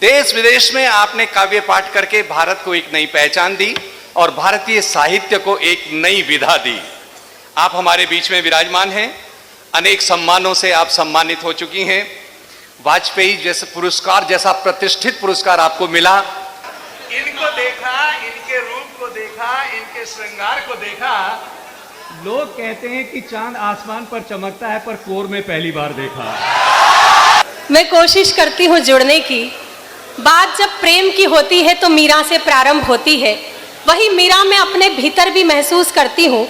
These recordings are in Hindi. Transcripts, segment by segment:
देश विदेश में आपने काव्य पाठ करके भारत को एक नई पहचान दी और भारतीय साहित्य को एक नई विधा दी। आप हमारे बीच में विराजमान हैं, अनेक सम्मानों से आप सम्मानित हो चुकी हैं। वाजपेयी जैसे पुरस्कार जैसा प्रतिष्ठित पुरस्कार आपको मिला। इनको देखा, इनके रूप को देखा, इनके श्रृंगार को देखा, लोग कहते हैं कि चांद आसमान पर चमकता है पर कोर में पहली बार देखा। मैं कोशिश करती हूँ जुड़ने की। बात जब प्रेम की होती है तो मीरा से प्रारंभ होती है, वही मीरा मैं अपने भीतर भी महसूस करती हूँ।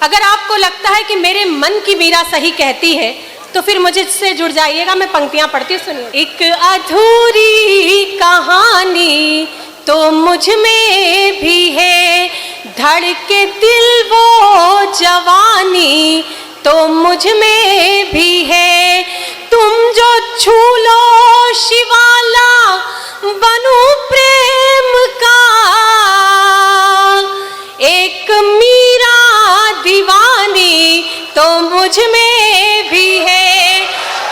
अगर आपको लगता है कि मेरे मन की मीरा सही कहती है तो फिर मुझसे जुड़ जाइएगा। मैं पंक्तियाँ पढ़ती हूँ, सुनिए। एक अधूरी कहानी तो मुझ में भी है, धड़के दिल वो जवानी तो मुझ में भी है। तुम जो छू लो शिवाला बनू प्रेम का, एक मीरा दीवानी तो मुझ में भी है।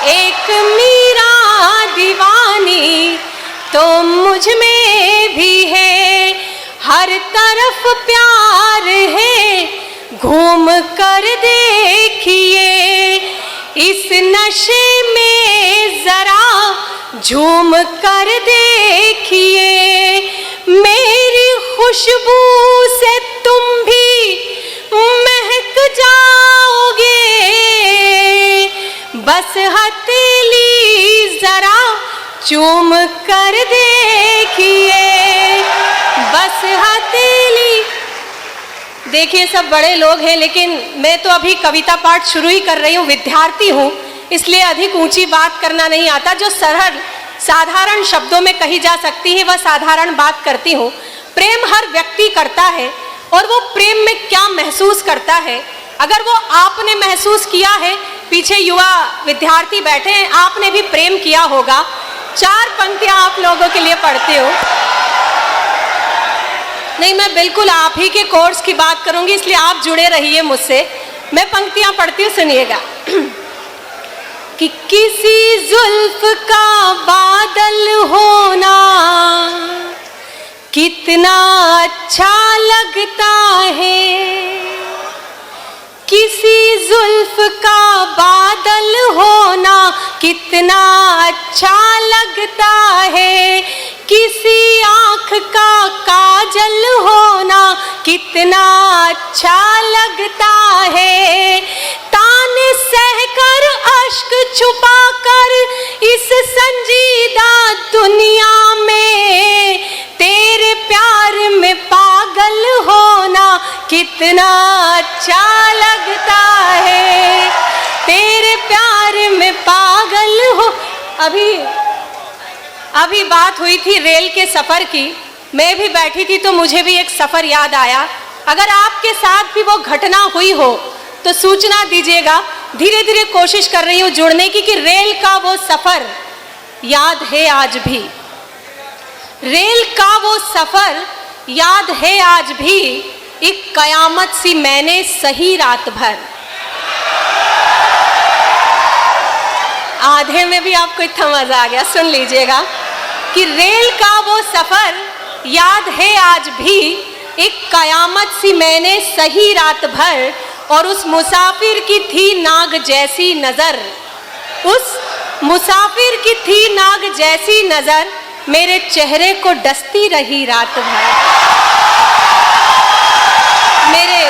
एक मीरा दीवानी तो मुझ में भी है। हर तरफ प्यार है, घूम कर देखिए, इस नशे में जरा झूम कर देखिए। मेरी खुशबू से तुम भी महक जाओगे, बस हथेली जरा चूम कर देखिए, बस हथेली। देखिए सब बड़े लोग हैं, लेकिन मैं तो अभी कविता पाठ शुरू ही कर रही हूँ, विद्यार्थी हूँ, इसलिए अधिक ऊंची बात करना नहीं आता। जो सरल साधारण शब्दों में कही जा सकती है वह साधारण बात करती हूँ। प्रेम हर व्यक्ति करता है और वो प्रेम में क्या महसूस करता है, अगर वो आपने महसूस किया है, पीछे युवा विद्यार्थी बैठे हैं, आपने भी प्रेम किया होगा। 4 पंक्तियां आप लोगों के लिए पढ़ती हूँ। नहीं, मैं बिल्कुल आप ही के कोर्स की बात करूंगी, इसलिए आप जुड़े रहिए मुझसे। मैं पंक्तियां पढ़ती हूँ, सुनिएगा। कि किसी जुल्फ का बादल होना कितना अच्छा लगता है, किसी जुल्फ का बादल होना कितना अच्छा लगता है, किसी आँख का काजल होना कितना अच्छा लगता है। ताने सहकर अश्क छुपाकर इस संजीदा दुनिया में तेरे प्यार में पागल होना कितना अच्छा लगता है, तेरे प्यार में पागल हो। अभी बात हुई थी रेल के सफ़र की, मैं भी बैठी थी तो मुझे भी एक सफ़र याद आया। अगर आपके साथ भी वो घटना हुई हो तो सूचना दीजिएगा। धीरे धीरे कोशिश कर रही हूँ जुड़ने की कि रेल का वो सफ़र याद है आज भी, रेल का वो सफ़र याद है आज भी, एक कयामत सी मैंने सही रात भर। आधे में भी आपको इतना मजा आ गया, सुन लीजिएगा कि रेल का वो सफ़र याद है आज भी, एक कयामत सी मैंने सही रात भर, और उस मुसाफिर की थी नाग जैसी नज़र, उस मुसाफिर की थी नाग जैसी नज़र, मेरे चेहरे को डसती रही रात भर, मेरे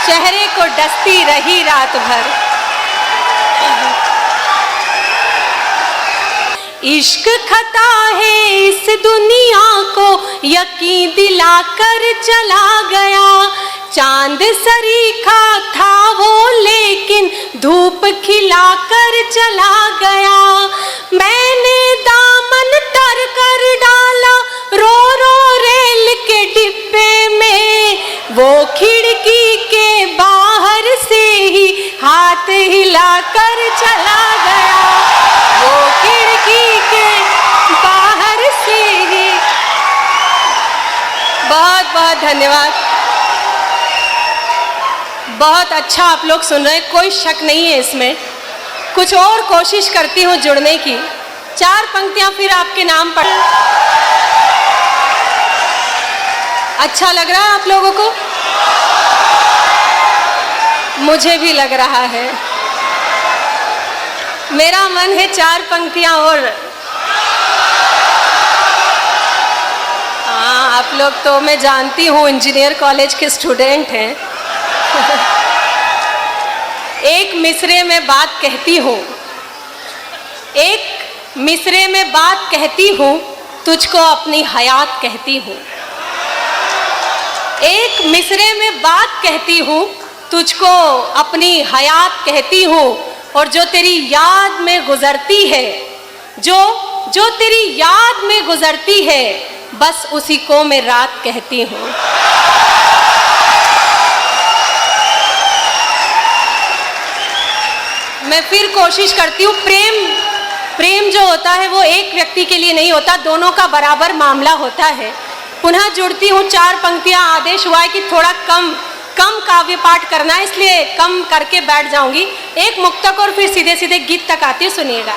चेहरे को डसती रही रात भर। इश्क खता है इस दुनिया को यकीन दिलाकर चला गया, चांद सरीखा था वो लेकिन धूप खिलाकर चला गया। मैंने दामन तर कर डाला रो रो रेल के डिब्बे में, वो खिड़की के बाहर से ही हाथ हिलाकर चला गया, वो खिड़की के बाहर से ही। बहुत बहुत धन्यवाद, बहुत अच्छा आप लोग सुन रहे हैं, कोई शक नहीं है इसमें। कुछ और कोशिश करती हूँ जुड़ने की। 4 पंक्तियां फिर आपके नाम पढ़। अच्छा लग रहा है आप लोगों को? मुझे भी लग रहा है। मेरा मन है 4 पंक्तियां और। हाँ, आप लोग तो मैं जानती हूँ इंजीनियर कॉलेज के स्टूडेंट हैं। एक मिसरे में बात कहती हूँ, एक मिसरे में बात कहती हूँ, तुझको अपनी हयात कहती हूँ। एक मिसरे में बात कहती हूँ, तुझको अपनी हयात कहती हूँ। और जो तेरी याद में गुजरती है, जो तेरी याद में गुजरती है, बस उसी को मैं रात कहती हूँ। मैं फिर कोशिश करती हूँ, प्रेम जो होता है वो एक व्यक्ति के लिए नहीं होता, दोनों का बराबर मामला होता है। पुनः जुड़ती हूँ। 4 पंक्तियां आदेश हुआ है कि थोड़ा कम काव्य पाठ करना है, इसलिए कम करके बैठ जाऊंगी। एक मुक्तक और फिर सीधे सीधे गीत तक आती है, सुनिएगा।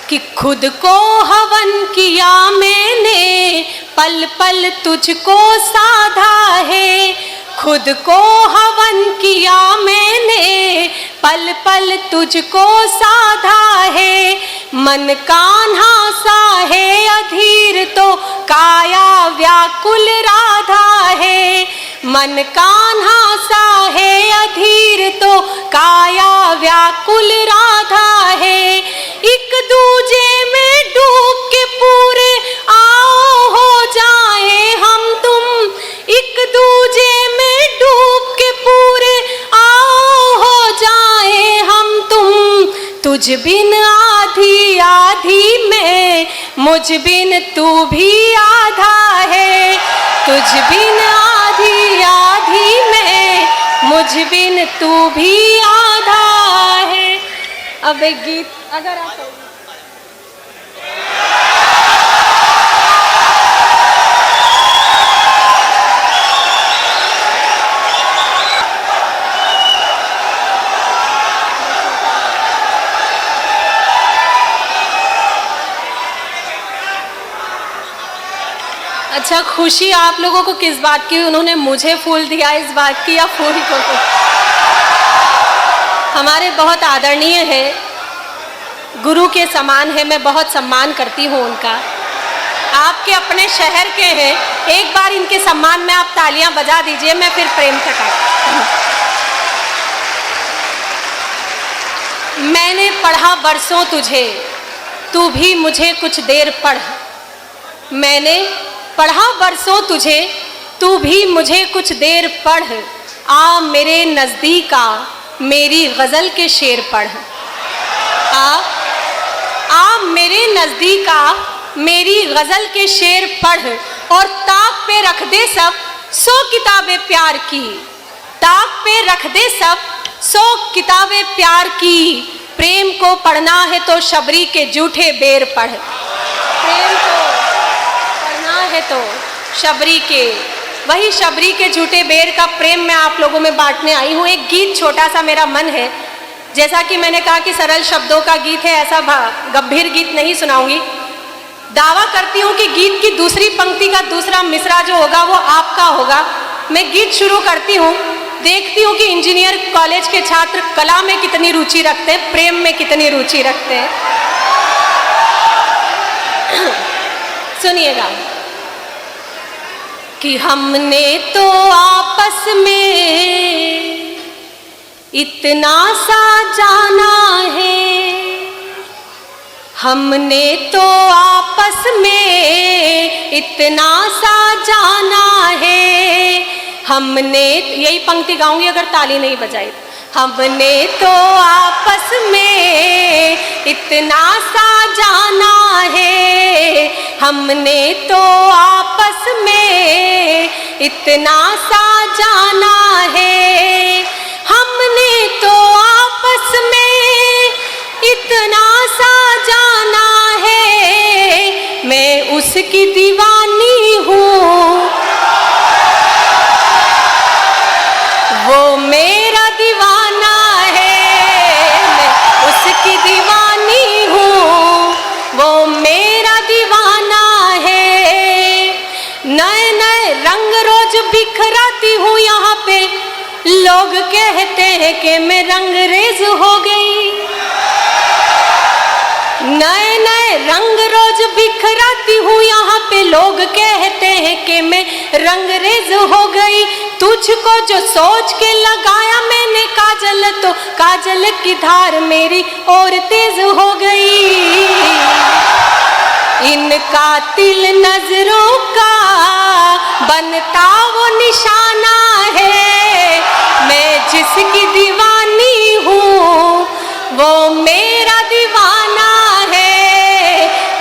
कि खुद को हवन किया मैंने, पल पल तुझको साधा है। खुद को हवन किया मैंने, पल पल तुझको साधा है। मन कान्हा सा है अधीर तो काया व्याकुल राधा है। मन कान्हा सा है अधीर तो काया व्याकुल राधा है। एक दूजे में डूब के पूरे आओ हो जाए हम तुम। एक दूजे में डूब के पूरे आओ हो जाए हम तुम। तुझ बिन आधी आधी में, मुझ बिन तू भी आधा है। तुझ बिन आधी आधी में, मुझ बिन तू भी आधा है। अब एक गीत अगर आप अच्छा, खुशी आप लोगों को किस बात की? उन्होंने मुझे फूल दिया इस बात की, या फूल को? हमारे बहुत आदरणीय है, गुरु के समान है, मैं बहुत सम्मान करती हूँ उनका। आपके अपने शहर के हैं, एक बार इनके सम्मान में आप तालियां बजा दीजिए, मैं फिर प्रेम से कहूँ। मैंने पढ़ा बरसों तुझे, तू भी मुझे कुछ देर पढ़। मैंने पढ़ा बरसों तुझे, तू भी मुझे कुछ देर पढ़। आ मेरे नज़दीक आ, मेरी गज़ल के शेर पढ़। आ मेरे नज़दीक आ, मेरी गज़ल के शेर पढ़। और ताक पे रख दे सब 100 किताबें प्यार की। ताक पे रख दे सब 100 किताबें प्यार की। प्रेम को पढ़ना है तो शबरी के जूठे बेर पढ़। प्रेम को पढ़ना है तो शबरी के, वही शबरी के झूठे बेर का प्रेम मैं आप लोगों में बांटने आई हूँ। एक गीत छोटा सा मेरा मन है, जैसा कि मैंने कहा कि सरल शब्दों का गीत है, ऐसा गंभीर गीत नहीं सुनाऊंगी। दावा करती हूँ कि गीत की दूसरी पंक्ति का दूसरा मिसरा जो होगा वो आपका होगा। मैं गीत शुरू करती हूँ, देखती हूँ कि इंजीनियर कॉलेज के छात्र कला में कितनी रुचि रखते हैं, प्रेम में कितनी रुचि रखते हैं। सुनिएगा। कि हमने तो आपस में इतना सा जाना है। हमने तो आपस में इतना सा जाना है। हमने, यही पंक्ति गाऊंगी अगर ताली नहीं बजाई। हमने तो आपस में इतना सा जाना है। हमने तो आपस में इतना सा जाना है। हमने तो आपस में इतना सा जाना है। मैं उसकी दीवानी हूँ, वो मेरा दीवाना है। मैं उसकी दीवानी हूँ, मेरा दीवाना है। नए नए रंग रोज बिखराती हूँ यहाँ पे, लोग कहते हैं कि मैं रंगरेज हो गई। नए नए रंग रोज बिखराती हूँ यहाँ पे, लोग कहते हैं कि मैं रंगरेज हो गई। तुझको जो सोच के लगाया मैंने काजल, तो काजल की धार मेरी और तेज हो गई। इन कातिल नजरों का बनता वो निशाना है, मैं जिसकी दीवानी हूँ वो मेरा दीवाना है।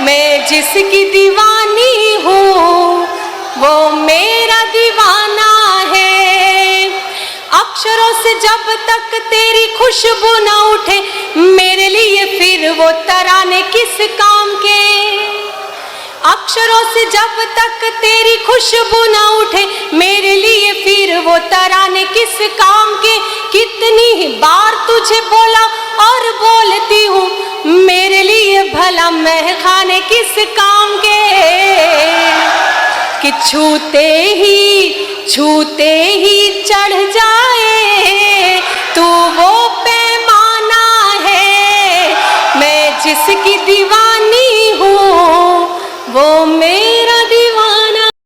मैं जिसकी दीवानी हूँ वो मेरा दीवाना है। अक्षरों से जब तक तेरी खुशबू न उठे, मेरे लिए फिर वो तराने किस काम के। अक्षरों से जब तक तेरी खुशबू न उठे, मेरे लिए फिर वो तराने किस काम के। कितनी ही बार तुझे बोला और बोलती हूँ, मेरे लिए भला महखाने किस काम के। कि छूते ही चढ़ जाए तू वो पैमाना है, मैं जिसकी दीवानी हूँ वो मेरा